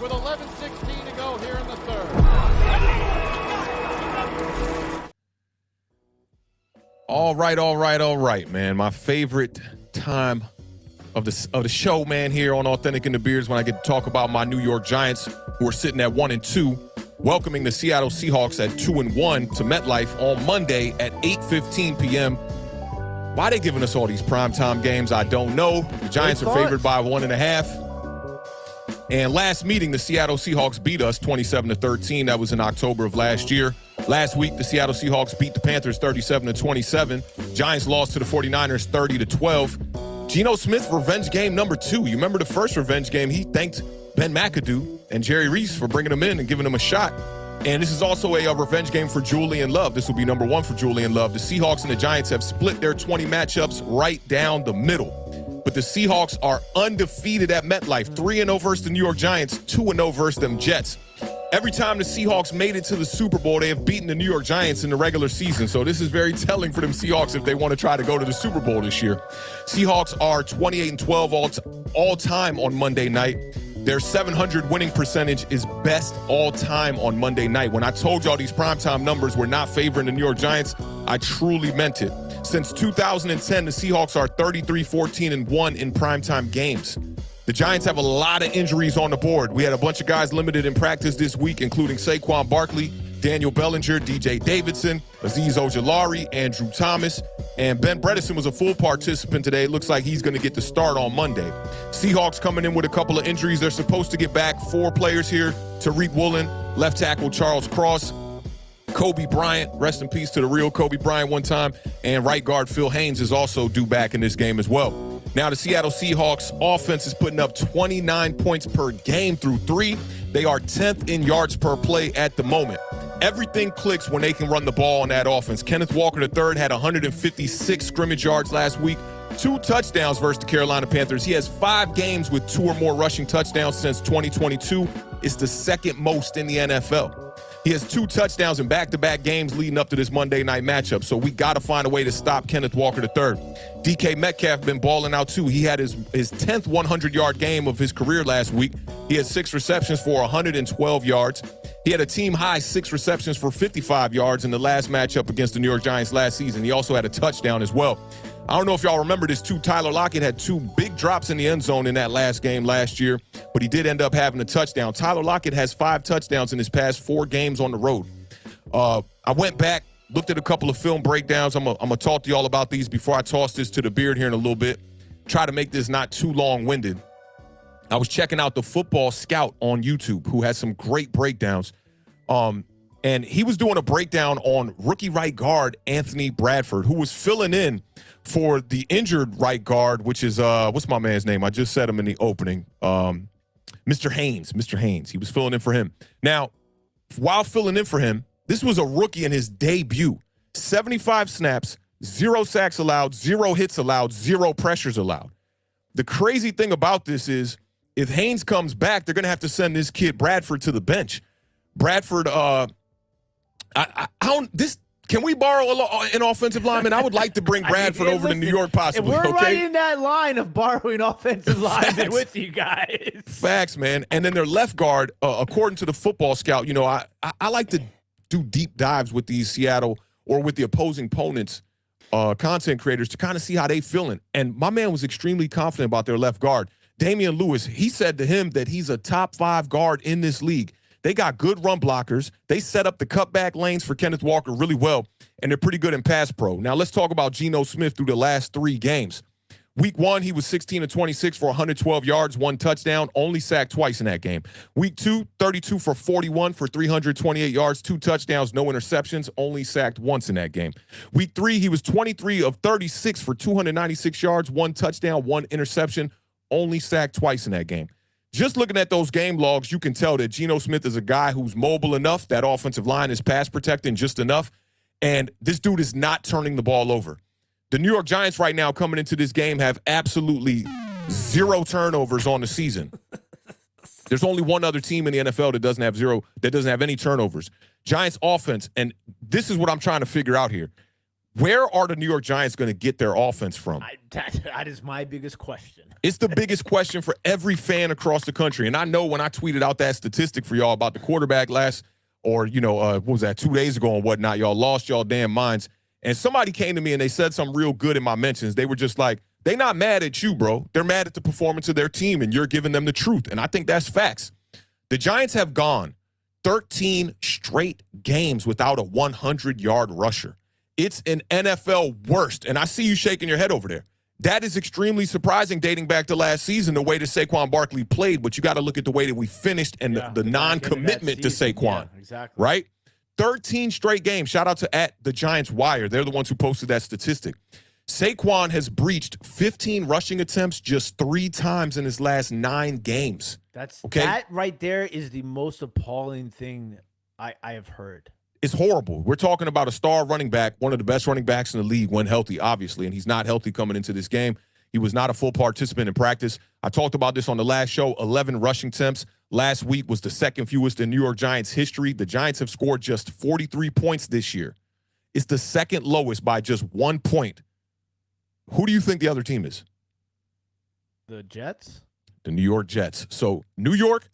with 11:16 to go here in the third. All right, man. My favorite time of the show, man, here on Awthentik and The Beard is when I get to talk about my New York Giants, who are sitting at 1-2, welcoming the Seattle Seahawks at 2-1 to MetLife on Monday at 8:15 p.m. Why they giving us all these primetime games, I don't know. The Giants are favored by 1.5. And last meeting, the Seattle Seahawks beat us 27-13. That was in October of last year. Last week, the Seattle Seahawks beat the Panthers 37-27. Giants lost to the 49ers 30-12. Geno Smith revenge game number 2. You remember the first revenge game? He thanked Ben McAdoo and Jerry Reese for bringing him in and giving him a shot. And this is also a revenge game for Julian Love. This will be number 1 for Julian Love. The Seahawks and the Giants have split their 20 matchups right down the middle. But the Seahawks are undefeated at MetLife. 3-0 versus the New York Giants, 2-0 versus them Jets. Every time the Seahawks made it to the Super Bowl, they have beaten the New York Giants in the regular season. So this is very telling for them Seahawks if they want to try to go to the Super Bowl this year. Seahawks are 28-12 all time on Monday night. Their 700 winning percentage is best all time on Monday night. When I told y'all these primetime numbers were not favoring the New York Giants, I truly meant it. Since 2010, the Seahawks are 33-14-1 in primetime games. The Giants have a lot of injuries on the board. We had a bunch of guys limited in practice this week, including Saquon Barkley, Daniel Bellinger, DJ Davidson, Azeez Ojulari, Andrew Thomas, and Ben Bredesen was a full participant today. It looks like he's going to get the start on Monday. Seahawks coming in with a couple of injuries. They're supposed to get back 4 players here. Tariq Woolen, left tackle Charles Cross, Kobe Bryant, rest in peace to the real Kobe Bryant one time, and right guard Phil Haynes is also due back in this game as well. Now the Seattle Seahawks offense is putting up 29 points per game through 3. They are 10th in yards per play at the moment. Everything clicks when they can run the ball on that offense. Kenneth Walker III had 156 scrimmage yards last week, 2 touchdowns versus the Carolina Panthers. He has 5 games with 2 or more rushing touchdowns since 2022. It's the second most in the NFL. He has 2 touchdowns in back-to-back games leading up to this Monday night matchup, so we got to find a way to stop Kenneth Walker III. DK Metcalf been balling out too. He had his 10th 100-yard game of his career last week. He had 6 receptions for 112 yards. He had a team-high 6 receptions for 55 yards in the last matchup against the New York Giants last season. He also had a touchdown as well. I don't know if y'all remember this too. Tyler Lockett had 2 big drops in the end zone in that last game last year, but he did end up having a touchdown. Tyler Lockett has 5 touchdowns in his past 4 games on the road. I went back, looked at a couple of film breakdowns. I'm gonna talk to y'all about these before I toss this to the Beard here in a little bit. Try to make this not too long-winded. I was checking out the Football Scout on YouTube, who has some great breakdowns. And he was doing a breakdown on rookie right guard Anthony Bradford, who was filling in for the injured right guard, which is, what's my man's name? I just said him in the opening. Mr. Haynes. Mr. Haynes. He was filling in for him. Now, while filling in for him, this was a rookie in his debut. 75 snaps, 0 sacks allowed, 0 hits allowed, 0 pressures allowed. The crazy thing about this is if Haynes comes back, they're going to have to send this kid Bradford to the bench. Bradford, can we borrow an offensive lineman? I would like to bring Bradford over to New York possibly. We're right in that line of borrowing offensive linemen with you guys. Facts, man. And then their left guard, according to the Football Scout, you know, I like to do deep dives with these Seattle or with the opposing opponents content creators to kind of see how they feeling. And my man was extremely confident about their left guard. Damian Lewis, he said to him that he's a top 5 guard in this league. They got good run blockers. They set up the cutback lanes for Kenneth Walker really well, and they're pretty good in pass pro. Now, let's talk about Geno Smith through the last 3 games. Week 1, he was 16-26 for 112 yards, 1 touchdown, only sacked twice in that game. Week 2, 32 for 41 for 328 yards, 2 touchdowns, no interceptions, only sacked once in that game. Week 3, he was 23 of 36 for 296 yards, 1 touchdown, 1 interception, only sacked twice in that game. Just looking at those game logs, you can tell that Geno Smith is a guy who's mobile enough. That offensive line is pass protecting just enough. And this dude is not turning the ball over. The New York Giants right now coming into this game have absolutely 0 turnovers on the season. There's only one other team in the NFL that doesn't have any turnovers. Giants offense, and this is what I'm trying to figure out here. Where are the New York Giants going to get their offense from? That is my biggest question. It's the biggest question for every fan across the country. And I know when I tweeted out that statistic for y'all about the quarterback what was that, 2 days ago and whatnot, y'all lost y'all damn minds. And somebody came to me and they said something real good in my mentions. They were just like, they not mad at you, bro. They're mad at the performance of their team, and you're giving them the truth. And I think that's facts. The Giants have gone 13 straight games without a 100-yard rusher. It's an NFL worst, and I see you shaking your head over there. That is extremely surprising dating back to last season, the way that Saquon Barkley played, but you got to look at the way that we finished and the non-commitment to Saquon. Yeah, exactly. Right? 13 straight games. Shout out to @the Giants Wire. They're the ones who posted that statistic. Saquon has breached 15 rushing attempts just 3 times in his last 9 games. That right there is the most appalling thing I have heard. It's horrible. We're talking about a star running back, one of the best running backs in the league when healthy, obviously, and he's not healthy coming into this game. He was not a full participant in practice. I talked about this on the last show, 11 rushing attempts. Last week was the second fewest in New York Giants history. The Giants have scored just 43 points this year. It's the second lowest by just 1 point. Who do you think the other team is? The Jets? The New York Jets. So New York,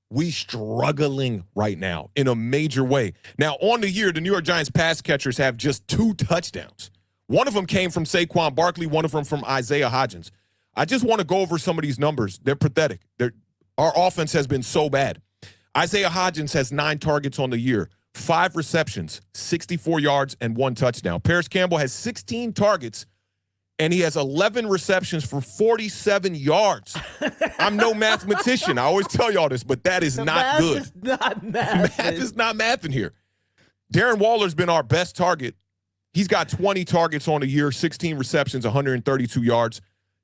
we struggling right now in a major way. Now, on the year, the New York Giants pass catchers have just 2 touchdowns. One of them came from Saquon Barkley, one of them from Isaiah Hodgins. I just want to go over some of these numbers. They're pathetic. Our offense has been so bad. Isaiah Hodgins has 9 targets on the year, 5 receptions, 64 yards, and 1 touchdown. Paris Campbell has 16 targets, and he has 11 receptions for 47 yards. I'm no mathematician. I always tell y'all this, but that is not good. Math is not math. Math is not math in here. Darren Waller's been our best target. He's got 20 targets on the year, 16 receptions, 132 yards.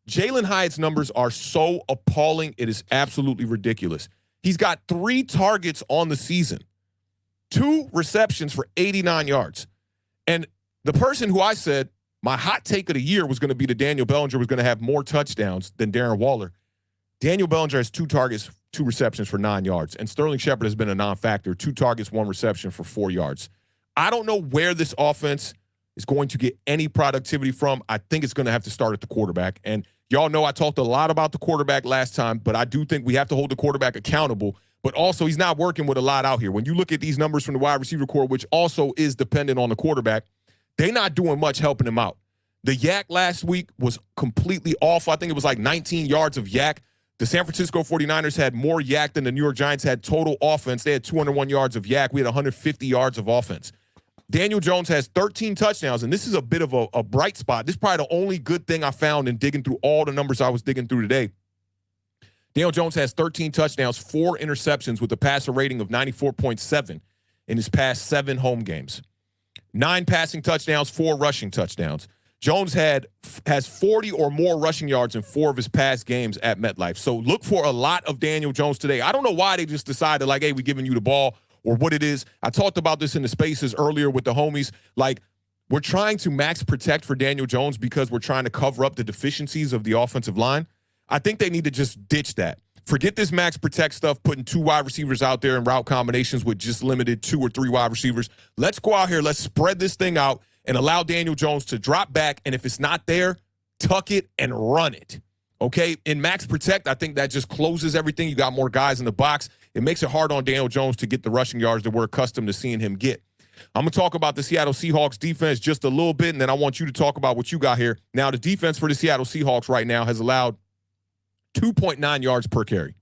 Jalen Hyatt's numbers are so appalling, it is absolutely ridiculous. He's got 3 targets on the season, 2 receptions for 89 yards. And the person who I said my hot take of the year was going to be that Daniel Bellinger was going to have more touchdowns than Darren Waller. Daniel Bellinger has 2 targets, 2 receptions for 9 yards. And Sterling Shepard has been a non-factor, 2 targets, 1 reception for 4 yards. I don't know where this offense is going to get any productivity from. I think it's going to have to start at the quarterback. And y'all know I talked a lot about the quarterback last time, but I do think we have to hold the quarterback accountable. But also, he's not working with a lot out here. When you look at these numbers from the wide receiver core, which also is dependent on the quarterback, they're not doing much helping him out. The yak last week was completely off. I think it was like 19 yards of yak. The San Francisco 49ers had more yak than the New York Giants had total offense. They had 201 yards of yak. We had 150 yards of offense. Daniel Jones has 13 touchdowns, and this is a bit of a bright spot. This is probably the only good thing I found in digging through all the numbers I was digging through today. Daniel Jones has 13 touchdowns, 4 interceptions with a passer rating of 94.7 in his past 7 home games. 9 passing touchdowns, 4 rushing touchdowns. Jones has 40 or more rushing yards in 4 of his past games at MetLife. So look for a lot of Daniel Jones today. I don't know why they just decided, like, hey, we're giving you the ball or what it is. I talked about this in the spaces earlier with the homies. Like, we're trying to max protect for Daniel Jones because we're trying to cover up the deficiencies of the offensive line. I think they need to just ditch that. Forget this max protect stuff, putting 2 wide receivers out there in route combinations with just limited 2 or 3 wide receivers. Let's go out here. Let's spread this thing out and allow Daniel Jones to drop back. And if it's not there, tuck it and run it. Okay? In max protect, I think that just closes everything. You got more guys in the box. It makes it hard on Daniel Jones to get the rushing yards that we're accustomed to seeing him get. I'm going to talk about the Seattle Seahawks defense just a little bit, and then I want you to talk about what you got here. Now, the defense for the Seattle Seahawks right now has allowed 2.9 yards per carry.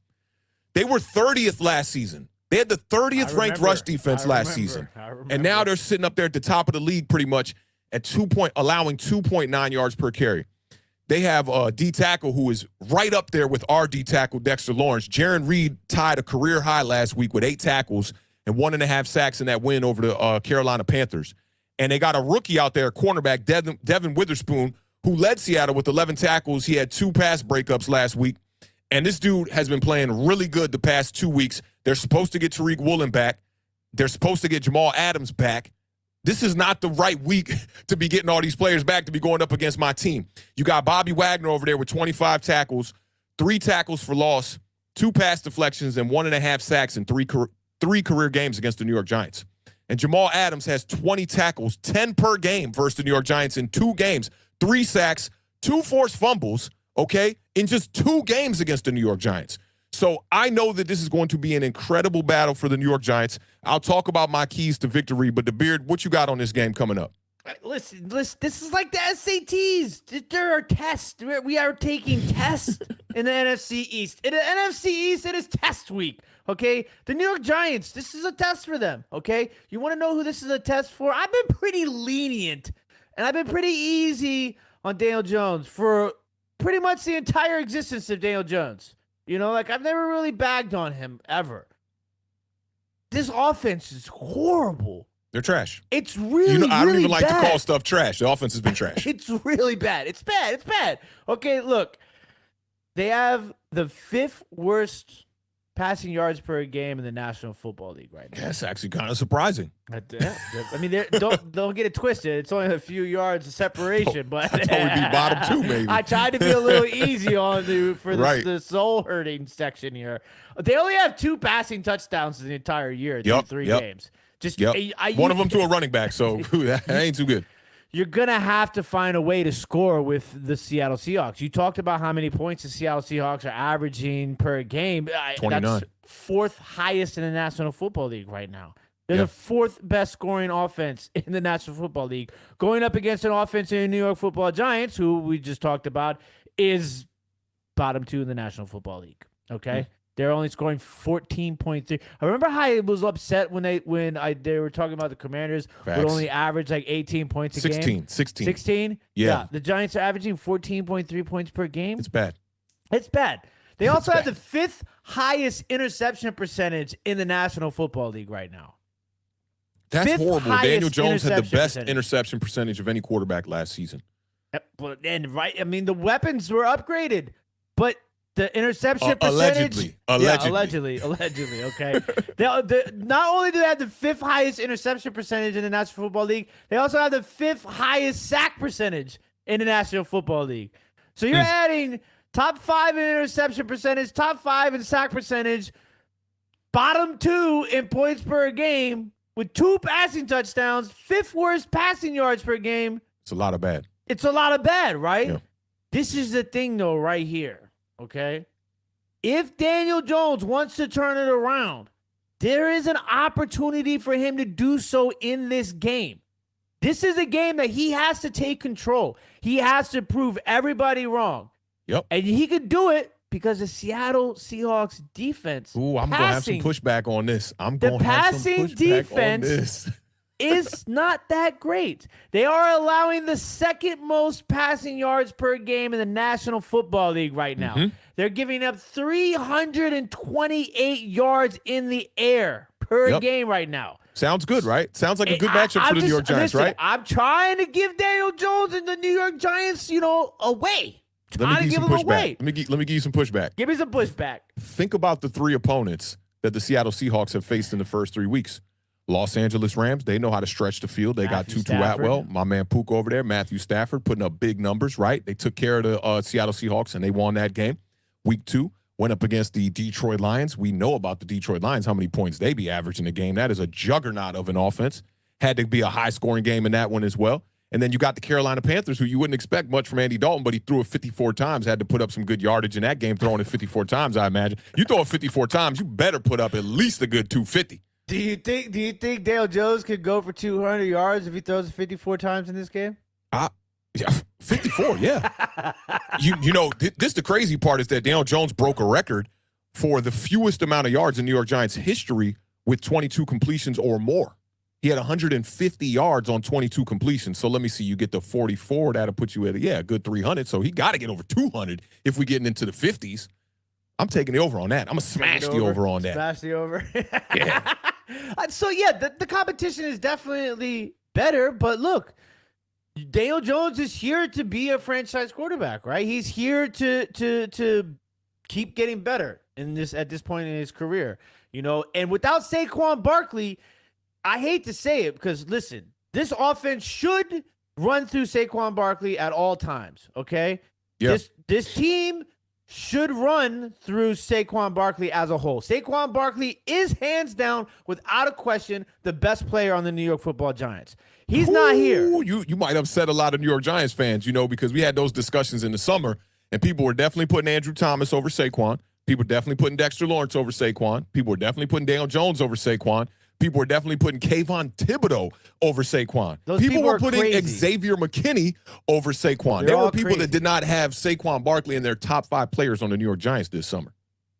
They were 30th last season. They had the 30th ranked rush defense last season. And now they're sitting up there at the top of the league pretty much at allowing 2.9 yards per carry. They have a D tackle who is right up there with our D tackle, Dexter Lawrence. Jaron Reed tied a career high last week with 8 tackles and 1.5 sacks in that win over the Carolina Panthers. And they got a rookie out there, cornerback, Devin Witherspoon, who led Seattle with 11 tackles. He had 2 pass breakups last week. And this dude has been playing really good the past 2 weeks. They're supposed to get Tariq Woolen back. They're supposed to get Jamal Adams back. This is not the right week to be getting all these players back to be going up against my team. You got Bobby Wagner over there with 25 tackles, 3 tackles for loss, 2 pass deflections, and 1.5 sacks in three career games against the New York Giants. And Jamal Adams has 20 tackles, 10 per game versus the New York Giants in 2 games, 3 sacks, 2 forced fumbles, okay, in just 2 games against the New York Giants. So I know that this is going to be an incredible battle for the New York Giants. I'll talk about my keys to victory, but the Beard, what you got on this game coming up? Listen, this is like the SATs. There are tests. We are taking tests in the NFC East. In the NFC East, it is test week, okay? The New York Giants, this is a test for them, okay? You want to know who this is a test for? I've been pretty lenient, and I've been pretty easy on Daniel Jones for pretty much the entire existence of Daniel Jones. You know, like, I've never really bagged on him, ever. This offense is horrible. They're trash. It's really, I don't really even like bad. to call stuff trash. The offense has been trash. It's really bad. It's bad. It's bad. Okay, look. They have the 5th worst passing yards per game in the National Football League right now. That's actually kind of surprising. I mean, don't get it twisted. It's only a few yards of separation, but I thought we'd be bottom 2, maybe. I tried to be a little easy on you for the soul hurting section here. They only have 2 passing touchdowns in the entire year through 3 games. Just one of them to a running back, so that ain't too good. You're going to have to find a way to score with the Seattle Seahawks. You talked about how many points the Seattle Seahawks are averaging per game. 29. That's 4th highest in the National Football League right now. They're the 4th best scoring offense in the National Football League. Going up against an offense in the New York Football Giants, who we just talked about, is bottom 2 in the National Football League. Okay? They're only scoring 14.3. I remember how I was upset when they were talking about the Commanders would only average like 18 points a game. 16? Yeah. The Giants are averaging 14.3 points per game. It's bad. It's bad. They also have the 5th highest interception percentage in the National Football League right now. That's horrible. Daniel Jones had the best percentage. interception percentage of any quarterback last season. And I mean, the weapons were upgraded, but the interception percentage. Allegedly. Okay. Not only do they have the 5th highest interception percentage in the National Football League, they also have the 5th highest sack percentage in the National Football League. So you're adding top 5 in interception percentage, top 5 in sack percentage, bottom 2 in points per game with 2 passing touchdowns, 5th worst passing yards per game. It's a lot of bad. It's a lot of bad, right? Yeah. This is the thing, though, right here. Okay? If Daniel Jones wants to turn it around, there is an opportunity for him to do so in this game. This is a game that he has to take control. He has to prove everybody wrong. Yep. And he could do it because the Seattle Seahawks defense. Ooh, I'm going to have some pushback on this. The passing defense is not that great. They are allowing the 2nd most passing yards per game in the National Football League right now. They're giving up 328 yards in the air per game right now. Sounds good, right? Sounds like a good matchup for the New York Giants, right? I'm trying to give Daniel Jones and the New York Giants, away. Let me give you some pushback. Let me give you some pushback. Give me some pushback. Think about the 3 opponents that the Seattle Seahawks have faced in the first 3 weeks. Los Angeles Rams, they know how to stretch the field. They got Tutu Atwell, my man Puka over there, Matthew Stafford, putting up big numbers, right? They took care of the Seattle Seahawks, and they won that game. Week 2, went up against the Detroit Lions. We know about the Detroit Lions, how many points they be averaging a game. That is a juggernaut of an offense. Had to be a high-scoring game in that one as well. And then you got the Carolina Panthers, who you wouldn't expect much from Andy Dalton, but he threw it 54 times, had to put up some good yardage in that game, throwing it 54 times, I imagine. You throw it 54 times, you better put up at least a good 250. Do you think Daniel Jones could go for 200 yards if he throws it 54 times in this game? Yeah, 54, yeah. This the crazy part is that Daniel Jones broke a record for the fewest amount of yards in New York Giants history with 22 completions or more. He had 150 yards on 22 completions. So let me see, you get the 44, that'll put you at a good 300. So he got to get over 200 if we're getting into the 50s. I'm taking the over on that. I'm going to smash the over on that. Smash the over. Yeah. So, the competition is definitely better. But look, Daniel Jones is here to be a franchise quarterback, right? He's here to keep getting better at this point in his career, And without Saquon Barkley, I hate to say it because, listen, this offense should run through Saquon Barkley at all times, okay? Yeah. This team should run through Saquon Barkley as a whole. Saquon Barkley is hands down, without a question, the best player on the New York Football Giants. He's not here. You might upset a lot of New York Giants fans, because we had those discussions in the summer, and people were definitely putting Andrew Thomas over Saquon. People were definitely putting Dexter Lawrence over Saquon. People were definitely putting Daniel Jones over Saquon. People were definitely putting Kayvon Thibodeau over Saquon. People were putting crazy. Xavier McKinney over Saquon. There were people that did not have Saquon Barkley in their top 5 players on the New York Giants this summer.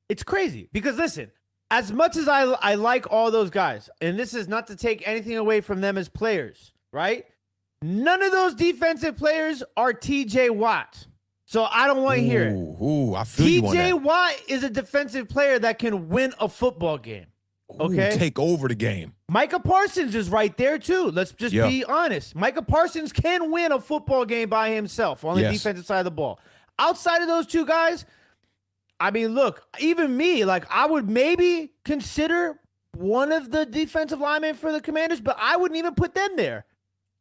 It's crazy because, listen, as much as I like all those guys, and this is not to take anything away from them as players, right? None of those defensive players are TJ Watt. So I don't want to hear it. I feel you on that. TJ Watt is a defensive player that can win a football game. Okay. Take over the game. Micah Parsons is right there too. Let's just be honest. Micah Parsons can win a football game by himself on the defensive side of the ball. Outside of those two guys, I mean, look, even me, I would maybe consider one of the defensive linemen for the Commanders, but I wouldn't even put them there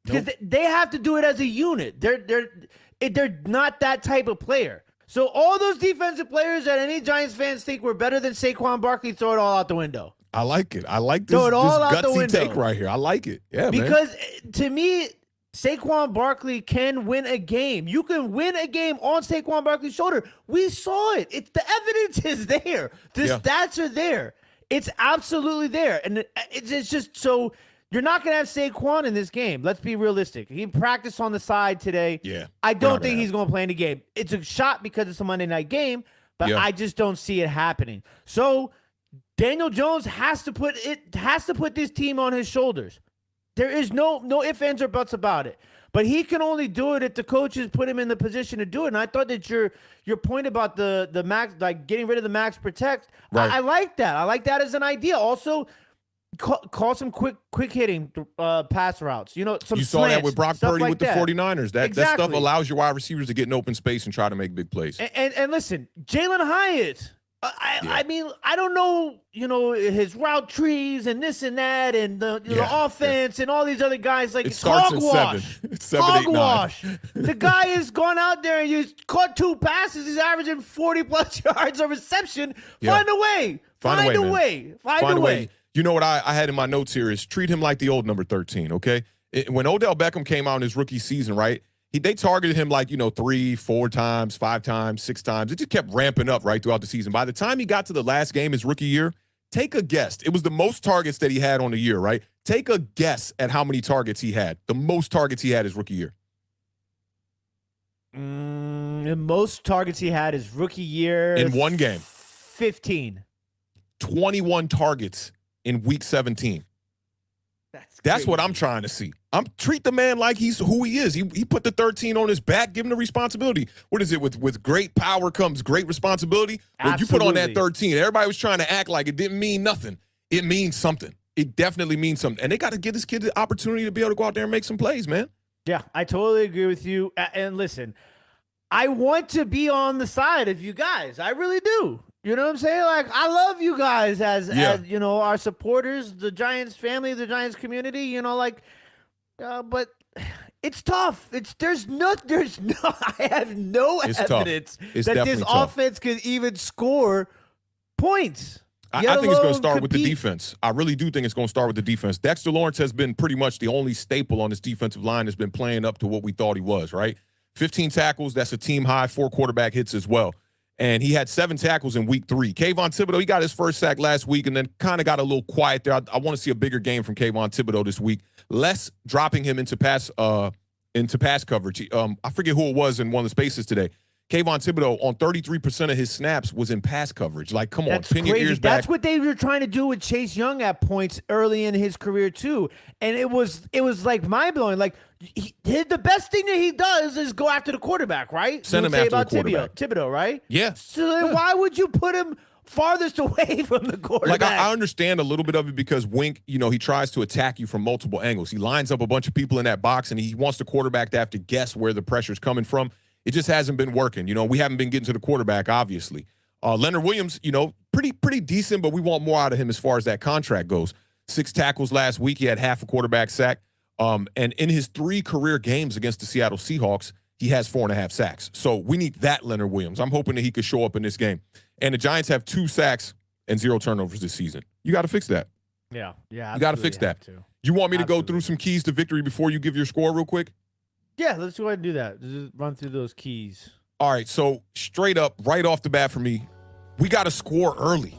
because they have to do it as a unit. They're not that type of player. So all those defensive players that any Giants fans think were better than Saquon Barkley, throw it all out the window. I like it. I like this gutsy take right here. I like it. Yeah, because to me, Saquon Barkley can win a game. You can win a game on Saquon Barkley's shoulder. We saw it. The evidence is there. The stats are there. It's absolutely there. And it's just so you're not going to have Saquon in this game. Let's be realistic. He practiced on the side today. Yeah. I don't think he's going to play in the game. It's a shot because it's a Monday night game, but I just don't see it happening. So Daniel Jones has to put this team on his shoulders. There is no ifs, ands, or buts about it. But he can only do it if the coaches put him in the position to do it. And I thought that your point about the max, getting rid of the max protect, right. I like that. I like that as an idea. Also, call some quick hitting pass routes. Some you saw slants, that with Brock Purdy with the 49ers. That stuff allows your wide receivers to get in open space and try to make big plays. And listen, Jalen Hyatt. I mean, I don't know, his route trees and this and that and the offense and all these other guys. It's hogwash. It's 7, 8, 9. Hogwash. The guy has gone out there and he's caught 2 passes. He's averaging 40+ yards of reception. Find a way. Find a way. You know what I had in my notes here is treat him like the old number 13, okay? When Odell Beckham came out in his rookie season, right, they targeted him 3, 4 times, 5 times, 6 times. It just kept ramping up right throughout the season. By the time he got to the last game his rookie year, take a guess. It was the most targets that he had on the year, right? Take a guess at how many targets he had. The most targets he had his rookie year. The most targets he had his rookie year. In one game. 15. 21 targets in week 17. That's what I'm trying to see. Treat the man like he's who he is. He put the 13 on his back, give him the responsibility. What is it? With great power comes great responsibility. What you put on that 13, everybody was trying to act like it didn't mean nothing. It means something. It definitely means something. And they got to give this kid the opportunity to be able to go out there and make some plays, man. Yeah, I totally agree with you. And listen, I want to be on the side of you guys. I really do. You know what I'm saying? I love you guys as our supporters, the Giants family, the Giants community, but it's tough. I have no evidence that this offense can even score points. I think it's going to start with the defense. I really do think it's going to start with the defense. Dexter Lawrence has been pretty much the only staple on this defensive line that's been playing up to what we thought he was, right? 15 tackles, that's a team high, 4 quarterback hits as well. And he had 7 tackles in week 3. Kayvon Thibodeau, he got his first sack last week and then kind of got a little quiet there. I want to see a bigger game from Kayvon Thibodeau this week. Less dropping him into pass coverage. I forget who it was in one of the spaces today. Kayvon Thibodeau on 33% of his snaps was in pass coverage. Come on, pin your ears back. That's what they were trying to do with Chase Young at points early in his career too, and it was mind blowing. The best thing that he does is go after the quarterback, right? Send him after the quarterback. Thibodeau, right? Yeah. So then why would you put him farthest away from the quarterback? I understand a little bit of it because Wink, he tries to attack you from multiple angles. He lines up a bunch of people in that box, and he wants the quarterback to have to guess where the pressure's coming from. It just hasn't been working. We haven't been getting to the quarterback, obviously. Leonard Williams, pretty decent, but we want more out of him as far as that contract goes. 6 tackles last week. He had half a quarterback sack. And in his 3 career games against the Seattle Seahawks, he has 4.5 sacks. So we need that Leonard Williams. I'm hoping that he could show up in this game. And the Giants have 2 sacks and 0 turnovers this season. You got to fix that. Yeah. You got to fix that. You want me to go through some keys to victory before you give your score real quick? Yeah, let's go ahead and do that. Just run through those keys. All right, so straight up, right off the bat for me, we got to score early.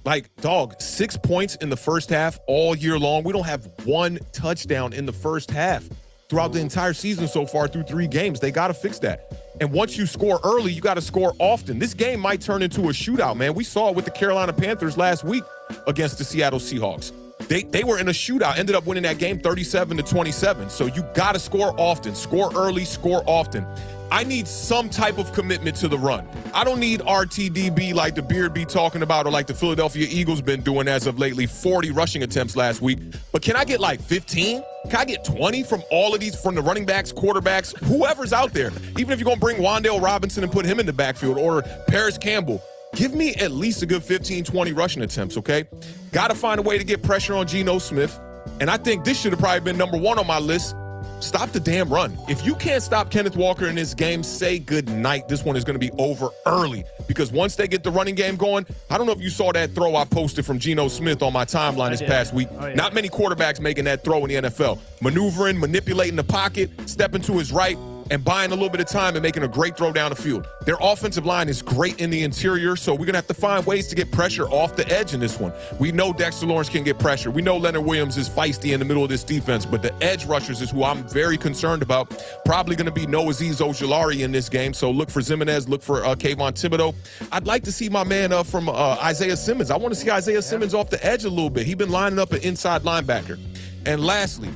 Like, dog, 6 points in the first half all year long. We don't have 1 touchdown in the first half throughout the entire season so far through 3 games. They got to fix that. And once you score early, you got to score often. This game might turn into a shootout, man. We saw it with the Carolina Panthers last week against the Seattle Seahawks. They were in a shootout, ended up winning that game 37-27. So you got to score often, score early, score often. I need some type of commitment to the run. I don't need RTDB like the Beard be talking about or like the Philadelphia Eagles been doing as of lately, 40 rushing attempts last week. But can I get like 15? Can I get 20 from all of these, from the running backs, quarterbacks, whoever's out there? Even if you're going to bring Wan'Dale Robinson and put him in the backfield or Paris Campbell, give me at least a good 15, 20 rushing attempts, okay? Got to find a way to get pressure on Geno Smith. And I think this should have probably been number 1 on my list. Stop the damn run. If you can't stop Kenneth Walker in this game, say good night. This one is going to be over early because once they get the running game going, I don't know if you saw that throw I posted from Geno Smith on my timeline this past week. Oh, yeah. Not Not many quarterbacks making that throw in the NFL. Maneuvering, manipulating the pocket, stepping to his right, and buying a little bit of time and making a great throw down the field. Their offensive line is great in the interior, so we're going to have to find ways to get pressure off the edge in this one. We know Dexter Lawrence can get pressure. We know Leonard Williams is feisty in the middle of this defense, but the edge rushers is who I'm very concerned about. Probably going to be Noah Ojulari in this game, so look for Zimenez, look for Kayvon Thibodeau. I'd like to see my man from Isaiah Simmons. I want to see Isaiah Simmons off the edge a little bit. He's been lining up an inside linebacker. And lastly,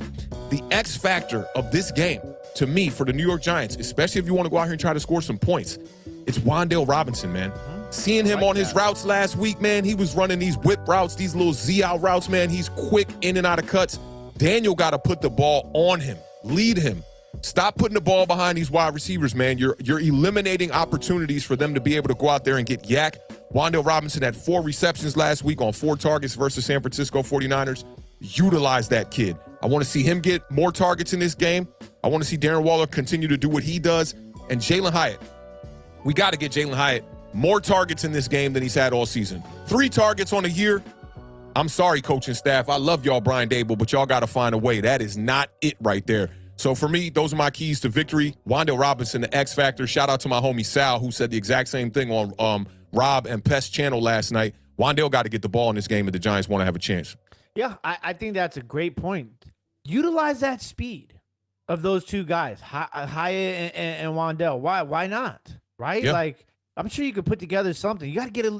the X factor of this game, to me, for the New York Giants, especially if you want to go out here and try to score some points, it's Wan'Dale Robinson, man. Seeing him on his routes last week, man, he was running these whip routes, these little Z-out routes, man. He's quick in and out of cuts. Daniel got to put the ball on him, lead him. Stop putting the ball behind these wide receivers, man. You're eliminating opportunities for them to be able to go out there and get yak. Wan'Dale Robinson had 4 receptions last week on 4 targets versus San Francisco 49ers. Utilize that kid. I want to see him get more targets in this game. I want to see Darren Waller continue to do what he does. And Jalen Hyatt, we got to get Jalen Hyatt more targets in this game than he's had all season. 3 targets on a year. I'm sorry, coaching staff. I love y'all, Brian Dable, but y'all got to find a way. That is not it right there. So for me, those are my keys to victory. Wan'Dale Robinson, the X Factor. Shout out to my homie Sal, who said the exact same thing on Rob and Pest channel last night. Wan'Dale got to get the ball in this game if the Giants want to have a chance. Yeah, I think that's a great point. Utilize that speed of those 2 guys, Hyatt and Wan'Dale. Why not? Right? Yeah. Like, I'm sure you could put together something. You got to get it.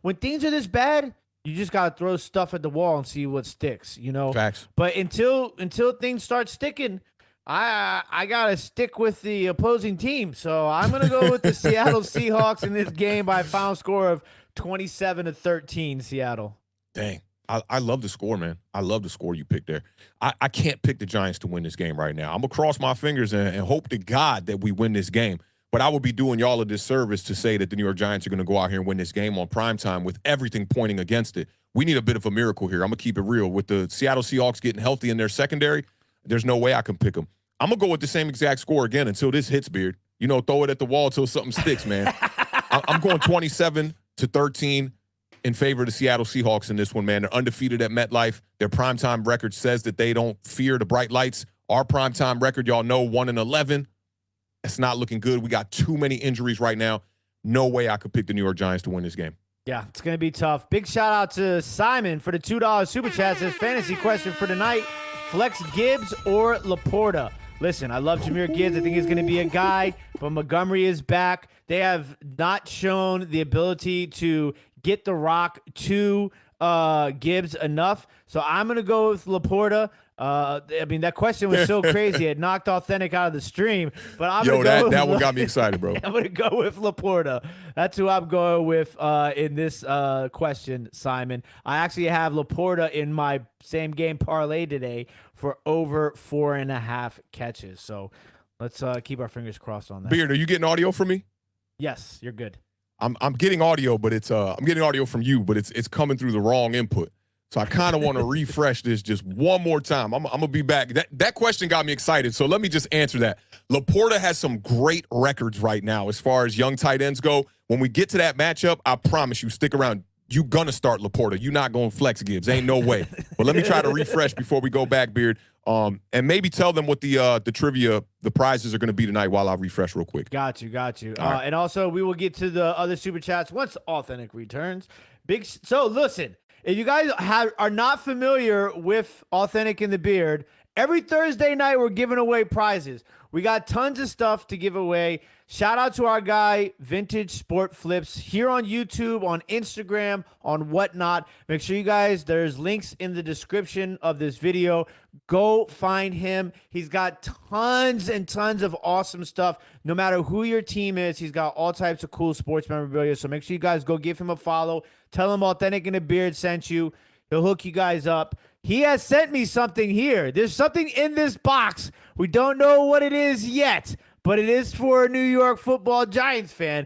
When things are this bad, you just got to throw stuff at the wall and see what sticks, you know? Facts. But until things start sticking, I got to stick with the opposing team. So I'm going to go with the Seattle Seahawks in this game by a final score of 27-13, Seattle. Dang. I love the score, man. I love the score you picked there. I can't pick the Giants to win this game right now. I'm going to cross my fingers and hope to God that we win this game. But I would be doing y'all a disservice to say that the New York Giants are going to go out here and win this game on primetime with everything pointing against it. We need a bit of a miracle here. I'm going to keep it real. With the Seattle Seahawks getting healthy in their secondary, there's no way I can pick them. I'm going to go with the same exact score again until this hits, Beard. You know, throw it at the wall until something sticks, man. I'm going 27-13. in favor of the Seattle Seahawks in this one, man. They're undefeated at MetLife. Their primetime record says that they don't fear the bright lights. Our primetime record, y'all know, 1-11. It's not looking good. We got too many injuries right now. No way I could pick the New York Giants to win this game. Yeah, it's going to be tough. Big shout out to Simon for the $2 super chat. Says fantasy question for tonight: flex Gibbs or Laporta? Listen, I love Jahmyr Gibbs. I think he's going to be a guy, but Montgomery is back. They have not shown the ability to get the rock to Gibbs enough. So I'm going to go with Laporta. I mean, that question was so crazy. It knocked Awthentik out of the stream. But I'm going to go that one got me excited, bro. I'm going to go with Laporta. That's who I'm going with in this question, Simon. I actually have Laporta in my same game parlay today for over 4.5 catches. So let's keep our fingers crossed on that. Beard, are you getting audio from me? Yes, you're good. I'm getting audio, but it's I'm getting audio from you, but it's coming through the wrong input. So I kind of want to refresh this just one more time. I'm going to be back. That question got me excited, so let me just answer that. Laporta has some great records right now as far as young tight ends go. When we get to that matchup, I promise you, stick around. You're going to start Laporta. You're not going to flex Gibbs. Ain't no way. But let me try to refresh before we go back, Beard. And maybe tell them what the trivia, the prizes are going to be tonight while I refresh real quick. Got you. Right. And also, we will get to the other super chats once Authentic returns. So listen, if you guys are not familiar with Authentic and the Beard, every Thursday night we're giving away prizes. We got tons of stuff to give away. Shout out to our guy, Vintage Sport Flips, here on YouTube, on Instagram, on whatnot. Make sure you guys, there's links in the description of this video. Go find him. He's got tons and tons of awesome stuff. No matter who your team is, he's got all types of cool sports memorabilia. So make sure you guys go give him a follow. Tell him Authentic and the Beard sent you. He'll hook you guys up. He has sent me something here. There's something in this box. We don't know what it is yet, but it is for a New York Football Giants fan.